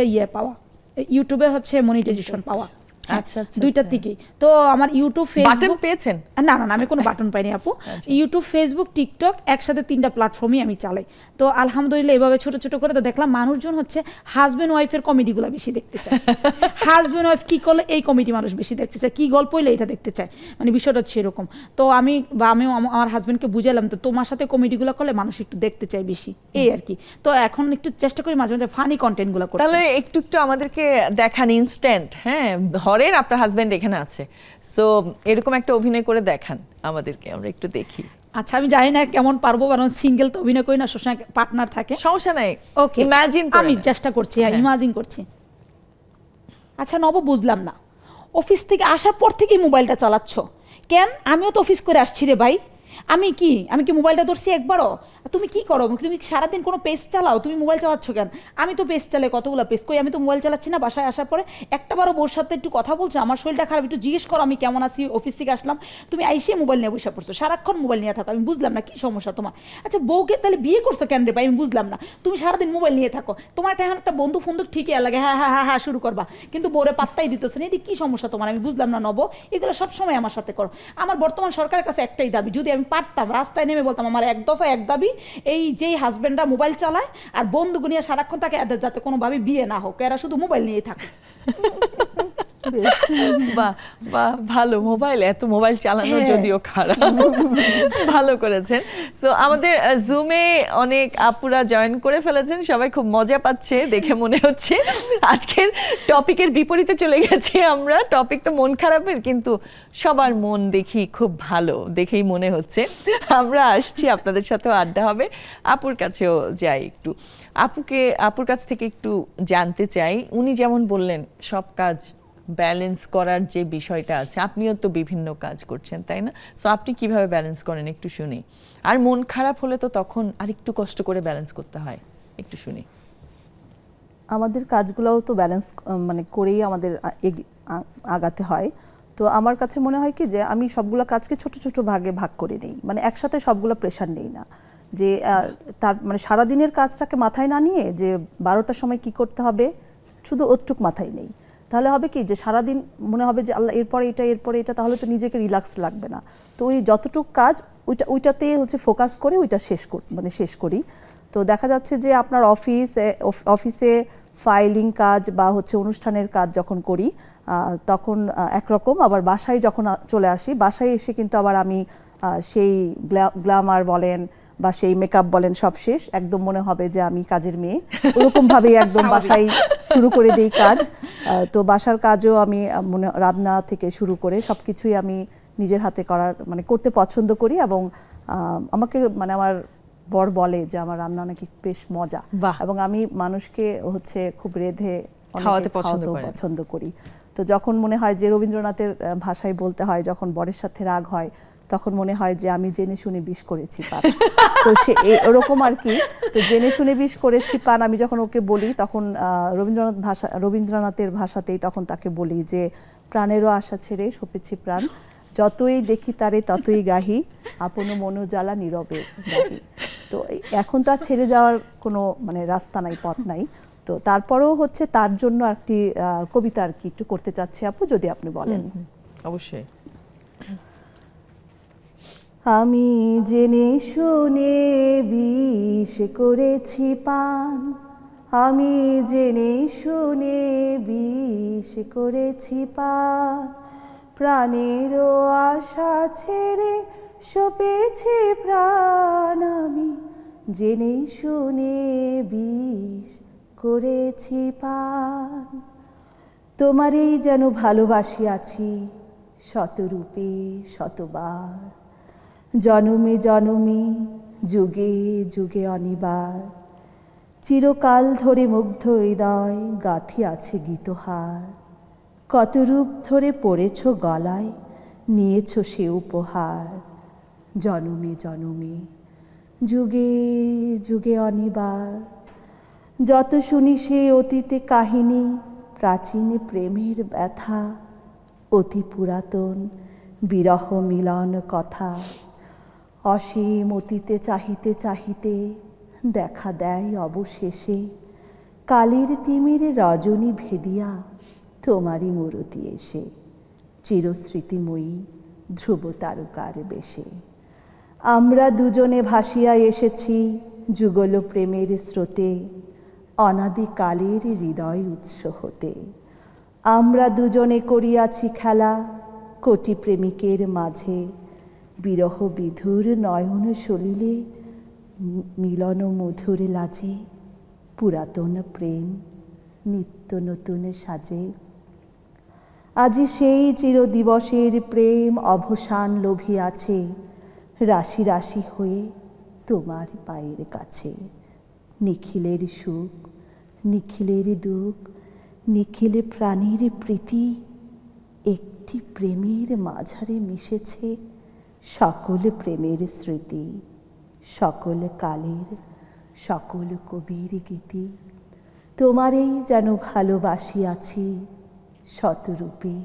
ইউটিউবে হচ্ছে মনিটাইজেশন পাওয়া, হ্যাঁ, আচ্ছা, আচ্ছা, দুইটার আচ্ছা। দিকেই। তো আমার ইউটিউব বাটন ফেসবুক পেয়েছেন? না না না, আমি কোনো বাটন পাইনি আপু। ইউটিউব ফেসবুক টিকটক একসাথে 3টা প্ল্যাটফর্মই আমি চালাই। তো আলহামদুলিল্লাহ এভাবে ছোট ছোট করে তো দেখলাম মানুষজন হচ্ছে হাজব্যান্ড ওয়াইফের কমেডিগুলো বেশি দেখতে চায়। হাজব্যান্ড ওয়াইফ কি করলে এই কমেডি মানুষ বেশি দেখতে চায়, কি গল্প হইলে এটা দেখতে চায়, মানে বিষয়টা হচ্ছে এরকম। তো আমি আমার হাজব্যান্ডকে বুঝালাম তো তোমার সাথে কমেডিগুলো করলে মানুষ একটু দেখতে চায় বেশি, এই আর কি। তো এখন একটু চেষ্টা করি মাঝে মাঝে ফানি কন্টেন্টগুলো করতে। তাহলে একটু একটু আমাদেরকে দেখান ইনস্ট্যান্ট। হ্যাঁ, ধরেন আপনার হাজবেন্ড এখানে আছে, সো এরকম একটা অভিনয় করে দেখান আমাদেরকে, আমরা একটু দেখি। আচ্ছা, আমি জানি না কেমন পারবো, কারণ সিঙ্গেল তো অভিনয় করি না, সবসময় পার্টনার থাকে। সমস্যা নাই, ওকে, ইমাজিন আমি চেষ্টা করছি। হ্যাঁ, ইমাজিন করছি। আচ্ছা নব, বুঝলাম না, অফিস থেকে আসার পর থেকেই মোবাইলটা চালাচ্ছ কেন? আমিও তো অফিস করে আসছি রে ভাই। আমি কি মোবাইলটা ধরছি একবারও? তুমি কি করো? তুমি সারাদিন কোনো পেজ চালাও? তুমি মোবাইল চালাচ্ছ কেন? আমি তো পেজ চালাই, কতগুলো পেজ। কই, আমি তো মোবাইল চালাচ্ছি না। বাসায় আসার পরে একটাবারও বোর সাথে একটু কথা বলছো? আমার শরীরটা খারাপ, একটু জিজ্ঞেস করো আমি কেমন আছি। অফিস থেকে আসলাম, তুমি আইসে মোবাইল নিয়ে বসে পড়ছো, সারাক্ষণ মোবাইল নিয়ে থাকো। আমি বুঝলাম না কি সমস্যা তোমার। আচ্ছা বউকে তাহলে বিয়ে করছো কেন রে ভাই? আমি বুঝলাম না। তুমি সারাদিন মোবাইল নিয়ে থাকো, তোমার এখন একটা বন্ধু ফন্দুক ঠিকই লাগে, হ্যাঁ হ্যাঁ হ্যাঁ হ্যাঁ শুরু করবা, কিন্তু বউরে পাত্তাই দিতেছে না। এটি কি সমস্যা তোমার? আমি বুঝলাম না নব, এগুলো সবসময় আমার সাথে করো। আমার বর্তমান সরকারের কাছে একটাই দাবি, যদি আমি পারতাম রাস্তায় নেমে বলতাম আমার এক দফা এক দাবি, এই যেই হাজবেন্ডরা মোবাইল চালায় আর বন্ধু নিয়ে সারাক্ষণ থাকে, এদের যাতে কোনোভাবে বিয়ে না হোক, এরা শুধু মোবাইল নিয়েই থাকে। বাহ বাহ, ভালো। মোবাইল, এত মোবাইল চালানো যদিও খারাপ, ভালো করেছেন। সো আমাদের জুমে অনেক আপুরা জয়েন করে ফেলেছেন, সবাই খুব মজা পাচ্ছে দেখে মনে হচ্ছে। আজকের টপিকের বিপরীতে চলে গেছি আমরা। টপিক তো মন খারাপের, কিন্তু সবার মন দেখি খুব ভালো, দেখেই মনে হচ্ছে। আমরা আসছি, আপনাদের সাথেও আড্ডা হবে। আপুর কাছেও যাই একটু, আপুর কাছ থেকে একটু জানতে চাই। উনি যেমন বললেন সব কাজ ব্যালেন্স করার যে বিষয়টা আছে, আপনিও তো বিভিন্ন কাজ করছেন, তাই না? সো আপনি কিভাবে ব্যালেন্স করেন একটু শুনি। আর মন খারাপ হলে তো তখন আর একটু কষ্ট করে ব্যালেন্স করতে হয়, একটু শুনি। আমাদের কাজগুলোও তো ব্যালেন্স মানে করেই আমাদের আগাতে হয়। তো আমার কাছে মনে হয় কি যে আমি সবগুলো কাজকে ছোট ছোট ভাগে ভাগ করে নিই, মানে একসাথে সবগুলো প্রেশার নেই না, যে তার মানে সারাদিনের কাজটাকে মাথায় না নিয়ে যে 12টার সময় কি করতে হবে শুধু ওটুক মাথায় নেই। তাহলে হবে কি যে সারাদিন মনে হবে যে আল্লাহ এরপরে এটা, তাহলে তো নিজেকে রিল্যাক্স লাগবে না। তো ওই যতটুক কাজ ওইটাতে হচ্ছে ফোকাস করে ওইটা শেষ করি। তো দেখা যাচ্ছে যে আপনার অফিসে ফাইলিং কাজ বা হচ্ছে অনুষ্ঠানের কাজ যখন করি তখন একরকম, আবার বাসায় যখন চলে আসি, বাসায় এসে কিন্তু আবার আমি সেই গ্ল্যামার বলেন বা সেই মেকআপ বলেন সব শেষ, একদম মনে হবে যে আমি কাজের মেয়ে, ওরকম ভাবে একদম বাসায় শুরু করে দেই কাজ। তো বাসার কাজও আমি রান্না থেকে শুরু করে সবকিছুই আমি নিজের হাতে করতে পছন্দ করি। এবং আমাকে আমার বর বলে যে আমার রান্না নাকি বেশ মজা, এবং আমি মানুষকে হচ্ছে খুব রেঁধে খাওয়াতে পছন্দ করি। তো যখন মনে হয় যে রবীন্দ্রনাথের ভাষায় বলতে হয়, যখন বরের সাথে রাগ হয় তখন মনে হয় যে আমি জেনে শুনে বিষ করেছি পান। তো সে এরকম আর কি। তো জেনে শুনে বিষ করেছি পান আমি যখন ওকে বলি, তখন রবীন্দ্রনাথের ভাষাতেই তখন তাকে বলি যে প্রাণেরও আশা ছেড়ে সপেছি প্রাণ, যতই দেখি তারে ততই গাহি, আপন মনো জ্বালা নীরবে গাহি। তো এখন তো আর ছেড়ে যাওয়ার কোনো রাস্তা নাই, পথ নাই। তো তারপরেও হচ্ছে তার জন্য একটি কবিতা আর কি একটু করতে চাচ্ছি আপু, যদি আপনি বলেন। অবশ্যই। আমি জেনে শুনে বিষ করেছি পান, আমি জেনে শুনে বিষ করেছি পান, প্রাণেরও আশা ছেড়ে সপেছি প্রাণ, আমি জেনে শুনে বিষ করেছি পান। তোমারই যেন ভালোবাসিয়াছি শতরূপে শতবার, জনমে জনমে যুগে যুগে অনিবার, চিরকাল ধরে মুগ্ধ হৃদয় গাঁথিয়াছে গীতহার, কত রূপ ধরে পড়েছ গলায় নিয়েছ সে উপহার, জনমে জনমে যুগে যুগে অনিবার। যত শুনি সে অতীতে কাহিনী, প্রাচীন প্রেমের ব্যথা, অতি পুরাতন বিরহ মিলন কথা, অসীম অতীতে চাহিতে চাহিতে দেখা দেয় অবশেষে কালের তিমিরে রজনী ভেদিয়া তোমারই মূরতি এসে, চিরস্মৃতিময়ী ধ্রুব তারকার বেশে। আমরা দুজনে ভাসিয়া এসেছি যুগল প্রেমের স্রোতে, অনাদিকালের হৃদয় উৎস হতে। আমরা দুজনে করিয়াছি খেলা কোটি প্রেমিকের মাঝে, বিরহ বিধুর নয়ন সলিলে মিলন মধুর লাজে। পুরাতন প্রেম নিত্য নতুন সাজে। আজি সেই চিরদিবসের প্রেম অবসান লোভিয়াছে, রাশি রাশি হয়ে তোমার পায়ের কাছে। নিখিলের সুখ নিখিলের দুঃখ, নিখিলে প্রাণীর প্রীতি, একটি প্রেমের মাঝারে মিশেছে সকল প্রেমের স্মৃতি, সকল কালের সকল কবির গীতি। তোমারেই যেন ভালোবাসিয়াছি শতরূপে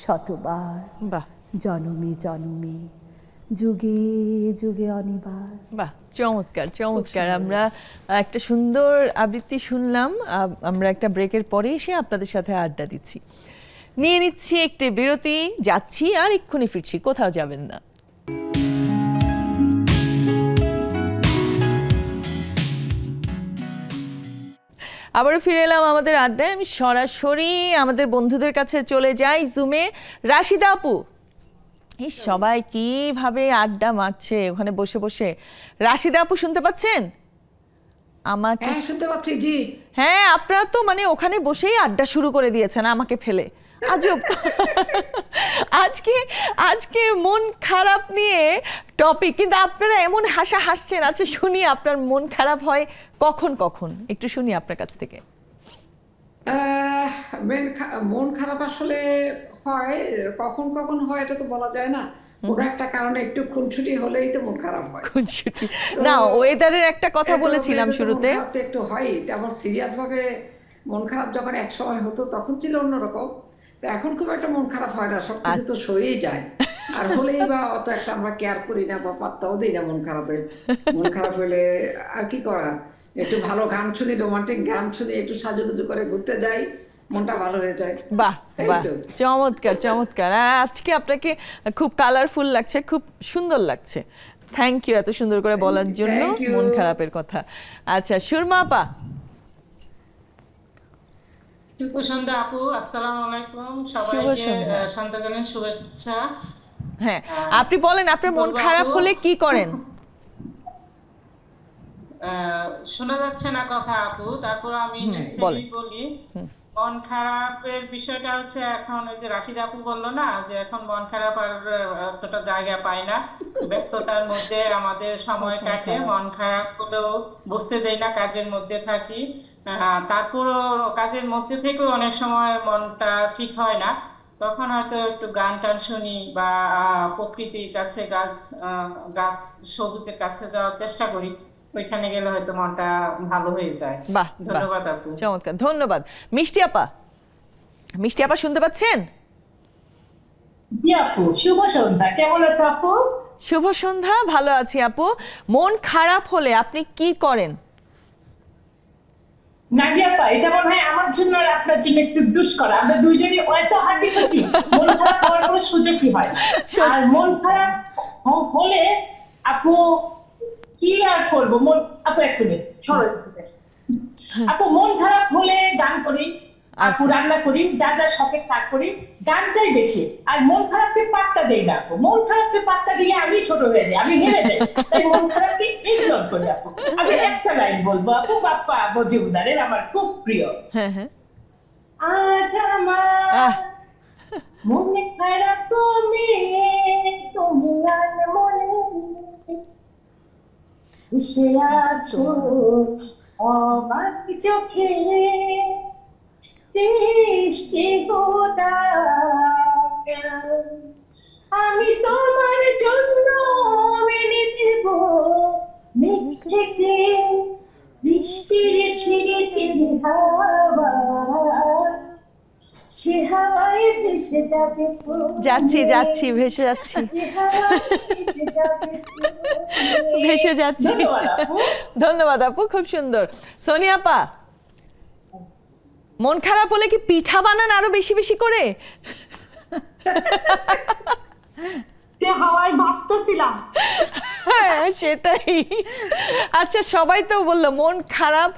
শতবার, বাহ জনমে জনমে যুগে যুগে অনিবার। বাহ, চমৎকার চমৎকার। আমরা একটা সুন্দর আবৃত্তি শুনলাম। আমরা একটা ব্রেকের পরে এসে আপনাদের সাথে আড্ডা দিচ্ছি। নিয়ে নিচ্ছি একটি বিরতি, যাচ্ছি আর এক্ষুনি ফিরছি, কোথাও যাবেন না। আবারও ফিরে এলাম আমাদের আড্ডায়। আমি সরাসরি আমাদের বন্ধুদের কাছে চলে যাই জুমে। রাশিদা আপু, এই সবাই কিভাবে আড্ডা মারছে ওখানে বসে বসে। রাশিদা আপু শুনতে পাচ্ছেন আমাকে? হ্যাঁ শুনতে পাচ্ছি জি। হ্যাঁ, আপনারা তো মানে ওখানে বসেই আড্ডা শুরু করে দিয়েছেন আমাকে ফেলে। আজব। আজকে মন খারাপ নিয়ে টপিক, কিন্তু আপনারা এমন হাসা হাসছেন। আচ্ছা শুনি, আপনার মন খারাপ হয় কখন কখন, একটু শুনি আপনার কাছ থেকে। মন খারাপ আসলে হয় কখন কখন হয় এটা তো বলা যায় না। কোনো একটা কারণে একটু খুনসুটি হলেই তো মন খারাপ হয়। খুনসুটি না, ওয়েদারের একটা কথা বলেছিলাম শুরুতে। একটু হয় তেমন সিরিয়াস ভাবে মন খারাপ যখন এক সময় হতো তখন ছিল অন্যরকম। তো এখন খুব একটা মন খারাপ হয় না, সবকিছু তো সয়েই যায়। আর হলেই বা অত একটা আমরা কেয়ার করি না বা পাত্তাও দিই না মন খারাপের। মন খারাপ হলে আর কি করা, একটু ভালো গান শুনি, রোমান্টিক গান শুনি, একটু সাজুগুজু করে ঘুরতে যাই, মনটা ভালো হয়ে যায়। বাহ বাহ, চমৎকার চমৎকার। আর আজকে আপনাকে খুব কালারফুল লাগছে, খুব সুন্দর লাগছে। থ্যাংক ইউ এত সুন্দর করে বলার জন্য মন খারাপের কথা। আচ্ছা সুরমা আপা। শুভ সন্ধ্যা আপু, আসসালামু আলাইকুম সবাইকে, সন্ধ্যাকালীন শুভেচ্ছা। হ্যাঁ আপনি বলেন আপনার মন খারাপ হলে কি করেন? শোনা যাচ্ছে না কথা আপু, তারপর আমি বলি। মন খারাপের বিষয়টা হচ্ছে এখন ওই যে রাশিদ আপু বললো না যে এখন মন খারাপ আর অতটা জায়গা পায় না, ব্যস্ততার মধ্যে আমাদের সময় কাটে। মন খারাপ হলেও বুঝতে দেই না, কাজের মধ্যে থাকি। তারপরও কাজের মধ্যে থেকেও অনেক সময় মনটা ঠিক হয় না, তখন হয়তো একটু গান টান শুনি বা প্রকৃতির কাছে, গাছ সবুজের কাছে যাওয়ার চেষ্টা করি। ওইখানে গেলে হয়তো মনটা ভালো হয়ে যায়। বাহ, ধন্যবাদ আপু। চমৎকার, ধন্যবাদ। মিষ্টি আপা, মিষ্টি আপা শুনতে পাচ্ছেন? জি আপু, শুভ সন্ধ্যা। কেমন আছো আপু? শুভ সন্ধ্যা, ভালো আছি আপু। মন খারাপ হলে আপনি কি করেন? নাদিয়া আপা, এটা মনে হয় আমার জন্য আর আপনার জন্য একটু দুষ্কর। আমরা দুইজনই এত হাসি খুশি, মন খারাপ হওয়ার কোনো সুযোগই হয়। আর মন খারাপ হলে আপু কি আর করবো, আপু এক মিনিট আপু, মন খারাপ হলে গান করি, আপু রান্না করি, যা যা শখের কাজ করি, গানটাই বেশি। আর মন খারাপকে পাত্তা দেই না আপু। মন খারাপকে পাত্তা দিলে আমি ছোট হয়ে যাই, আমি হেরে যাই। তাই মন খারাপকে ইগনোর করি আপু। আমি একটা লাইন বলবো আপু, বাপ্পা মজুমদারের আমার খুব প্রিয়। আজ আমার মনে খারাপ তুমি, তুমি আর মনে এসে আছো অবাক চোখে, আমি তোমার জন্য মেনে দেব মেঘ থেকে বৃষ্টির ছিঁড়ে ছিঁড়ে হাওয়া, সে হাওয়ায় ভেসে যাবে। যাচ্ছি যাচ্ছি, ভেসে যাচ্ছি, ভেসে যাচ্ছি। ধন্যবাদ আপু, ধন্যবাদ আপু, খুব সুন্দর। সোনিয়া আপা, মন খারাপ হলে কি পিঠা বানান আরো বেশি বেশি করে? হাওয়ায় ভাসতেছিলাম। হ্যাঁ সেটাই। আচ্ছা সবাই তো বললো মন খারাপ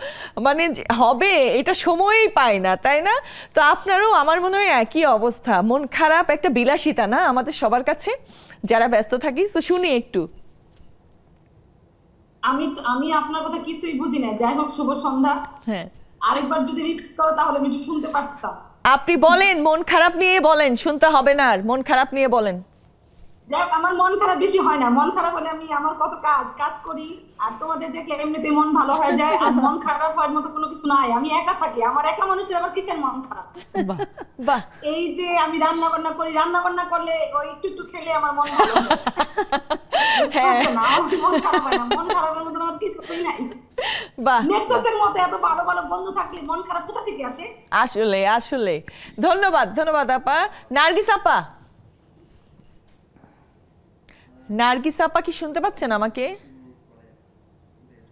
মানে হবে এটা সময়ই পায় না, তাই না? তো আপনারও আমার মনে হয় একই অবস্থা, মন খারাপ একটা বিলাসিতা না আমাদের সবার কাছে যারা ব্যস্ত থাকি। তো শুনি একটু। আমি আপনার কথা কিছুই বুঝি না। যাই হোক, শুভ সন্ধ্যা। হ্যাঁ, আরেকবার যদি রিপিট করো তাহলে আমি একটু শুনতে পারতাম। আপনি বলেন, মন খারাপ নিয়ে বলেন, শুনতে হবে না আর, মন খারাপ নিয়ে বলেন। দেখ, আমার মন খারাপ বেশি হয় না। মন খারাপ হলে আমি আমার কত কাজ করি, আর তোমাদের দেখলে এমনিতে মন ভালো হয়ে যায়। আর মন খারাপ হওয়ার মতো কোনো কিছু নাই। আমি একা থাকি, আমার একা মানুষের আবার কিসের মন খারাপ? বাহ বাহ। এই যে আমি রান্না বান্না করি, রান্না বান্না করলে ওই একটু একটু খেলে আমার মন ভালো হয়। আমার মন খারাপ হয় না। মন খারাপের মতো আমার কিছুই নাই। বাহ, নেক্সাসের মতো এত ভালো ভালো বন্ধু থাকলে মন খারাপ কোথা থেকে আসে? আসলে আসলে ধন্যবাদ ধন্যবাদ আপা। নার্গিস আপা, নার্গিস আপা কি শুনতে পাচ্ছেন আমাকে?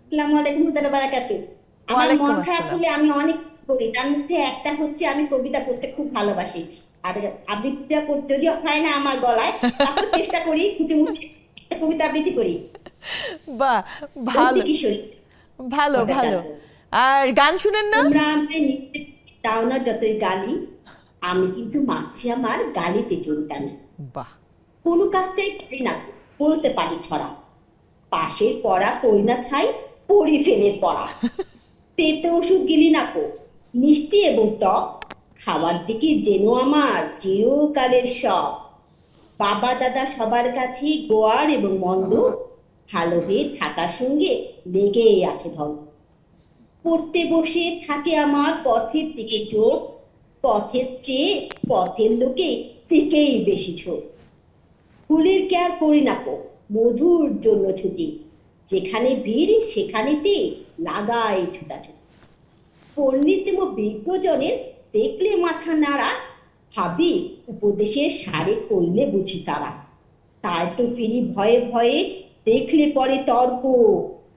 আসসালামু আলাইকুম ওয়া বারাকাতুহু। আমার মন খারাপ হলে আমি অনেক করি, তার মধ্যে একটা হচ্ছে আমি কবিতা পড়তে খুব ভালোবাসি। আর আবৃত্তিটা করতে যদিও হয় না আমার গলায়, তারপর চেষ্টা করি খুঁটিমুটি একটা কবিতা আবৃত্তি করি। বাহ, ভালো কিশোরী ভালো ভালো। আর গান শুনেন না? তোমরা আমাকে নিতে দাও না যতই গালি, আমি কিন্তু মারছি আমার গালিতে চুলকানি। বাহ। কোনো কাজটাই করি না, বলতে পারি ছড়া, পাশের পড়া করি না ছাই, পড়ি ফেলে পড়া। তেতে ওষুধ গিলি না কো, মিষ্টি এবং টক, খাবার দিকে যেন আমার চিরকালের শখ। বাবা দাদা সবার কাছে গোয়ার এবং মন্দ, ভালো হয়ে থাকার সঙ্গে লেগেই আছে ধন। পড়তে বসে থাকে আমার পথের দিকে চোখ, পথের চেয়ে পথের লোকে থেকেই বেশি ঝোঁক। ফুলের কেয়ার করি না কো, মধুর জন্য ছুটি, যেখানে ভিড় সেখানেতে লাগাই ছুটাছুটি। পণ্ডিতম বিজ্ঞজনের দেখলে মাথা নাড়া, ভাবি উপদেশের সারে করলে বুঝি তারা। তাই তো ফিরি ভয়ে ভয়ে, দেখলে পরে তর্ক,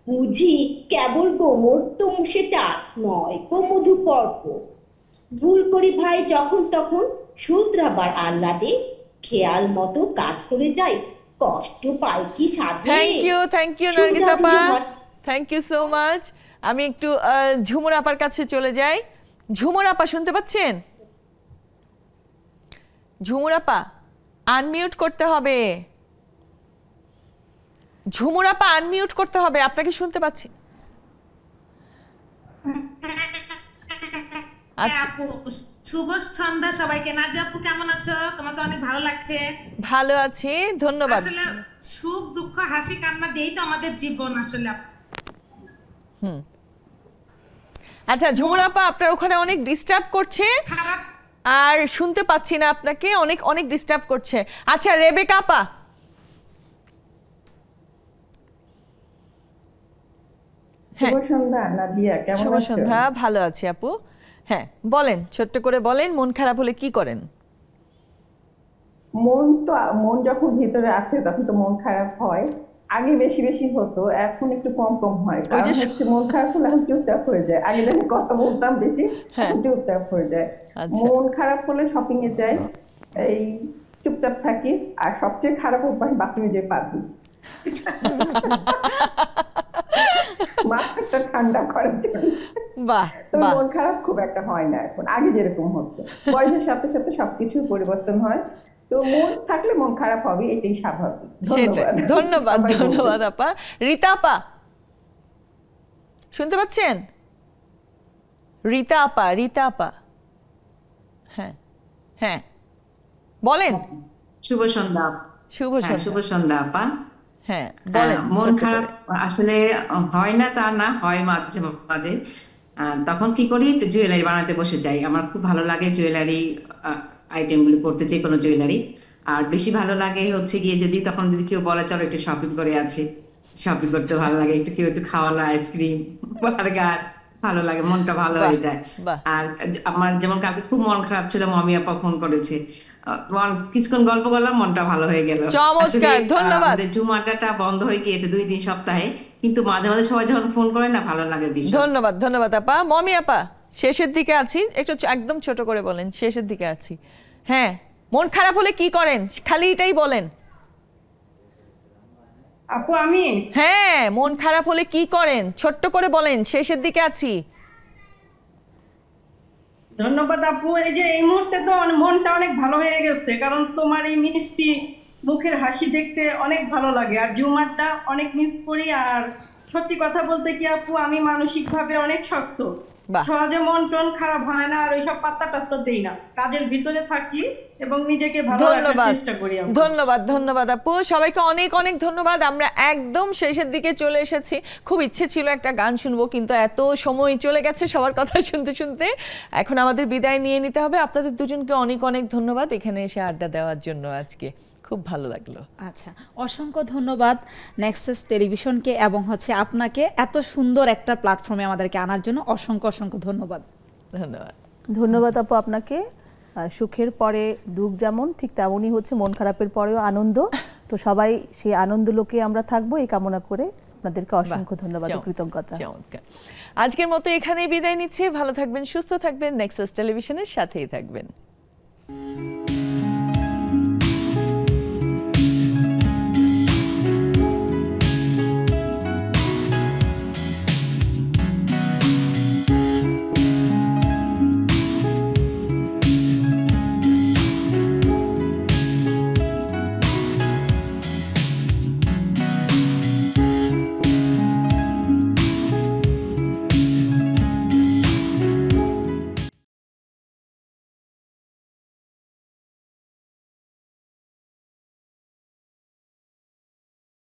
বুঝি কেবল গোমর্তম সেটা নয় গো মধুকর্ক। ভুল করি ভাই যখন তখন, শুধরাবার আহ্লাদে, খেয়াল মতো কাজ করে যাই, কষ্ট পাই কি সাথে। থ্যাংক ইউ নার্গিস আপা, থ্যাংক ইউ সো মাচ। আমি একটু ঝুমুর আপার কাছে চলে যাই। ঝুমুর আপা শুনতে পাচ্ছেন? ঝুমুর আপা আনমিউট করতে হবে। ঝুমুর আপা আনমিউট করতে হবে। আপনাকে শুনতে পাচ্ছি। আচ্ছা, শুভ সন্ধ্যা সবাইকে। নাদিয়া আপু কেমন আছো? তোমাকে অনেক ভালো লাগছে। ভালো আছি, ধন্যবাদ। আসলে সুখ দুঃখ হাসি কান্না দিয়েই তো আমাদের জীবন আসলে। আচ্ছা ঝুমুর আপা, আপনার ওখানে অনেক ডিস্টার্ব করছে আর শুনতে পাচ্ছি না আপনাকে, অনেক অনেক ডিস্টার্ব করছে। আচ্ছা রেবেকা আপা। শুভ সন্ধ্যা নাদিয়া, কেমন আছো? শুভ সন্ধ্যা, ভালো আছি আপু। হ্যাঁ বলেন, ছোট্ট করে বলেন, মন খারাপ হলে কি করেন? মন যখন ভিতরে আছে তখন তো মন খারাপ হয়। আগে বেশি বেশি হতো, এখন একটু কম কম হয়। কারণ হচ্ছে মন খারাপ হলে আমি চুপচাপ হয়ে যায়। আগে যখন কথা বলতাম বেশি, চুপচাপ হয়ে যায়। মন খারাপ হলে শপিং এ যাই, এই চুপচাপ থাকি। আর সবচেয়ে খারাপ অভ্যাস বাথরুমে যেয়ে পা দিই, মাথাটা ঠান্ডা করার জন্য। মন খারাপ খুব একটা হয় না এখন, আগে যেরকম হতো। বয়সের সাথে সাথে সবকিছু পরিবর্তন হয়, তো মন থাকলে মন খারাপ হবে, এটাই স্বাভাবিক। ধন্যবাদ ধন্যবাদ আপা। রীতা আপা শুনতে পাচ্ছেন? রীতা আপা, রীতা আপা, হ্যাঁ হ্যাঁ বলেন। শুভ সন্ধ্যা। শুভ সন্ধ্যা। শুভ সন্ধ্যা আপা। হ্যাঁ বলেন। মন খারাপ আসলে হয় না তা না, হয় মাঝে মাঝে। তখন কি করি, একটু জুয়েলারি বানাতে বসে যাই। আমার খুব ভালো লাগে জুয়েলারি আইটেমগুলো করতে, যে কোনো জুয়েলারি। আর বেশি ভালো লাগে হচ্ছে গিয়ে যদি তখন যদি কেউ বলে চলো একটু শপিং করে আছে, শপিং করতে ভালো লাগে। একটু কেউ একটু খাওয়ালো, আইসক্রিম, বার্গার, ভালো লাগে, মনটা ভালো হয়ে যায়। আর আমার যেমন কালকে খুব মন খারাপ ছিল, মমি আপা ফোন করেছে, কিছুক্ষণ গল্প করলাম, মনটা ভালো হয়ে গেল। চমৎকার, ধন্যবাদ। জুম আড্ডাটা বন্ধ হয়ে গিয়েছে 2-3 সপ্তাহে, কিন্তু মাঝে মাঝে সবাই যখন ফোন করে না, ভালো লাগে। ধন্যবাদ ধন্যবাদ আপা। মমি আপা শেষের দিকে আছি, একটু একদম ছোট করে বলেন, শেষের দিকে আছি। হ্যাঁ, মন খারাপ হলে কি করেন, খালি এটাই বলেন। আপু আমি, হ্যাঁ, মন খারাপ হলে কি করেন, ছোট্ট করে বলেন, শেষের দিকে আছি। ধন্যবাদ আপু। এই যে এই মুহূর্তে তো মনটা অনেক ভালো হয়ে গেছে, কারণ তোমার এই মিষ্টি মুখের হাসি দেখতে অনেক ভালো লাগে। আর ঝুমারটা অনেক মিস করি। আর সত্যি কথা বলতে কি আপু, আমি মানসিক ভাবে অনেক শক্ত, সহজে মন টন খারাপ হয় না, আর ওইসব পাত্তা টাত্তা দেই না, কাজের ভিতরে থাকি এবং নিজেকে ভালো রাখার চেষ্টা করি। ধন্যবাদ, ধন্যবাদ আপু, সবাইকে অনেক অনেক ধন্যবাদ। আমরা একদম শেষের দিকে চলে এসেছি। খুব ইচ্ছে ছিল একটা গান শুনবো, কিন্তু এত সময় চলে গেছে সবার কথা শুনতে শুনতে। এখন আমাদের বিদায় নিয়ে নিতে হবে। আপনাদের দুজনকে অনেক অনেক ধন্যবাদ এখানে এসে আড্ডা দেওয়ার জন্য, আজকে খুব ভালো লাগলো। আচ্ছা, অসংখ্য ধন্যবাদ নেক্সাস টেলিভিশনকে এবং আপনাকে এত সুন্দর একটা প্ল্যাটফর্মে আমাদেরকে আনার জন্য অসংখ্য অসংখ্য ধন্যবাদ। ধন্যবাদ। ধন্যবাদ আপু আপনাকে। সুখের পরে দুঃখ যেমন, ঠিক তেমনই হচ্ছে মন খারাপের পরেও আনন্দ। তো সবাই সেই আনন্দ লোকে আমরা থাকবো, এই কামনা করে আপনাদেরকে অসংখ্য ধন্যবাদ ও কৃতজ্ঞতা। আজকের মতো এখানেই বিদায় নিচ্ছি। ভালো থাকবেন, সুস্থ থাকবেন, নেক্সাস টেলিভিশনের সাথেই থাকবেন।